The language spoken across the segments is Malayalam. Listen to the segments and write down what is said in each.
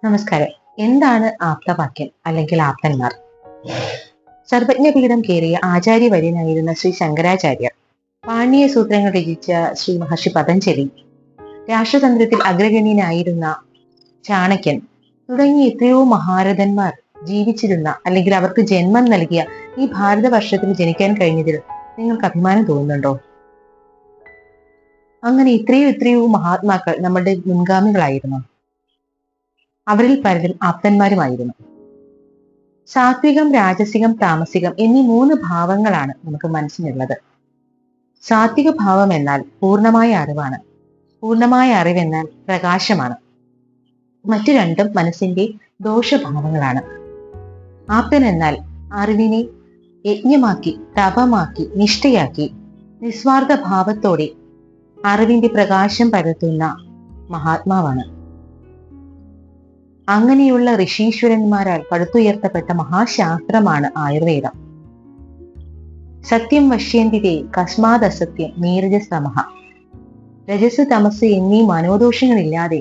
നമസ്കാരം. എന്താണ് ആപ്തവാക്യം അല്ലെങ്കിൽ ആപ്തന്മാർ? സർവജ്ഞപീഠം കയറിയ ആചാര്യവര്യനായിരുന്ന ശ്രീ ശങ്കരാചാര്യർ, പാണീയ സൂത്രങ്ങൾ രചിച്ച ശ്രീ മഹർഷി പതഞ്ജലി, രാഷ്ട്രതന്ത്രത്തിൽ അഗ്രഗണ്യനായിരുന്ന ചാണക്യൻ തുടങ്ങി എത്രയോ മഹാരഥന്മാർ ജീവിച്ചിരുന്ന അല്ലെങ്കിൽ അവർക്ക് ജന്മം നൽകിയ ഈ ഭാരതവർഷത്തിൽ ജനിക്കാൻ കഴിഞ്ഞതിൽ നിങ്ങൾക്ക് അഭിമാനം തോന്നുന്നുണ്ടോ? അങ്ങനെ എത്രയോ മഹാത്മാക്കൾ നമ്മുടെ മുൻഗാമികളായിരുന്നു. അവരിൽ പലരും ആപ്തന്മാരുമായിരുന്നു. സാത്വികം, രാജസികം, താമസികം എന്നീ 3 ഭാവങ്ങളാണ് നമുക്ക് മനസ്സിനുള്ളത്. സാത്വിക ഭാവം എന്നാൽ പൂർണ്ണമായ അറിവാണ്. പൂർണ്ണമായ അറിവെന്നാൽ പ്രകാശമാണ്. മറ്റു രണ്ടും മനസ്സിന്റെ ദോഷഭാവങ്ങളാണ്. ആപ്തൻ എന്നാൽ അറിവിനെ യജ്ഞമാക്കി, തപമാക്കി, നിഷ്ഠയാക്കി, നിസ്വാർത്ഥ ഭാവത്തോടെ അറിവിന്റെ പ്രകാശം പരത്തുന്ന മഹാത്മാവാണ്. അങ്ങനെയുള്ള ഋഷീശ്വരന്മാരാൽ പടുത്തുയർത്തപ്പെട്ട മഹാശാസ്ത്രമാണ് ആയുർവേദം. സത്യം വശ്യന്തിതേ കസ്മാത് അസത്യം നീരജസ്തമഃ. രജസ്, തമസ് എന്നീ മനോദോഷങ്ങളില്ലാതെ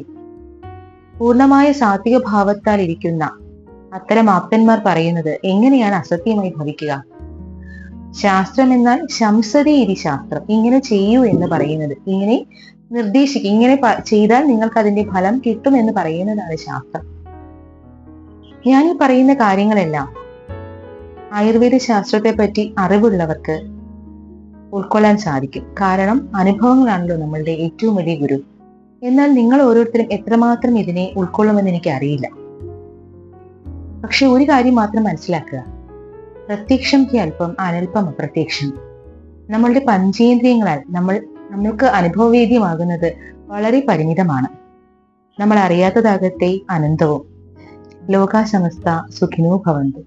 പൂർണ്ണമായ സാത്വിക ഭാവത്താൽ ഇരിക്കുന്ന അത്തരം ആപ്തന്മാർ പറയുന്നത് എങ്ങനെയാണ് അസത്യമായി ഭവിക്കുക? ശാസ്ത്രം എന്നാൽ ശംസതേ ഇതി ശാസ്ത്രം. ഇങ്ങനെ ചെയ്യൂ എന്ന് പറയുന്നത്, ഇങ്ങനെ നിർദ്ദേശിക്കും, ഇങ്ങനെ ചെയ്താൽ നിങ്ങൾക്ക് അതിന്റെ ഫലം കിട്ടും എന്ന് പറയുന്നതാണ് ശാസ്ത്രം. ഞാൻ ഈ പറയുന്ന കാര്യങ്ങളെല്ലാം ആയുർവേദ ശാസ്ത്രത്തെ പറ്റി അറിവുള്ളവർക്ക് ഉൾക്കൊള്ളാൻ സാധിക്കും. കാരണം അനുഭവങ്ങളാണല്ലോ നമ്മളുടെ ഏറ്റവും വലിയ ഗുരു. എന്നാൽ നിങ്ങൾ ഓരോരുത്തരും എത്രമാത്രം ഇതിനെ ഉൾക്കൊള്ളുമെന്ന് എനിക്ക് അറിയില്ല. പക്ഷെ ഒരു കാര്യം മാത്രം മനസ്സിലാക്കുക, പ്രത്യക്ഷം അല്പം അനൽപം അപ്രത്യക്ഷം. നമ്മളുടെ പഞ്ചേന്ദ്രിയങ്ങളാൽ നമ്മൾക്ക് അനുഭവവേദ്യമാകുന്നത് വളരെ പരിമിതമാണ്. നമ്മൾ അറിയാത്തതാകട്ടെ അനന്തവും. ലോകാ സമസ്ത സുഖിനോ ഭവന്തു.